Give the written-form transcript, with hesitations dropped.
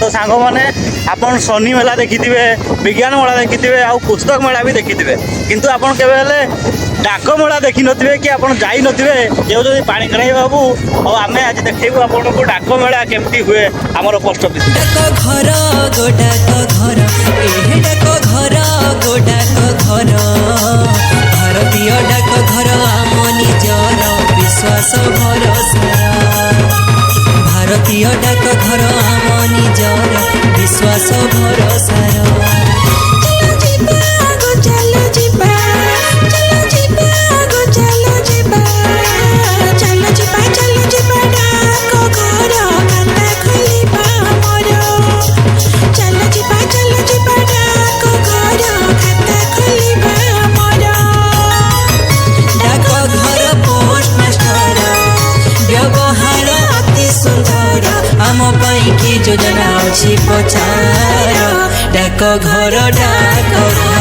तो सांग मैंने आपन शनि मेला देखी विज्ञान मेला देखी आउ पुस्तक मेला भी देखी किंतु आपन केबे डाक मेला देखी नथिबे कि आपन जाई नथिबे जो जदि पाणिग्राही बाबू और आमे आज देखैबु आपन को डाक मेला केमती हुए हमर पोस्ट ऑफिस डाक घर गो डाक घर ए डाक घर गो डाक घर भारतीय डाक घर आम निजर विश्वास भरोसा भारतीय डाक घर आम निजर विश्वास भरोसा की योजना अच्छी पचार डाक घर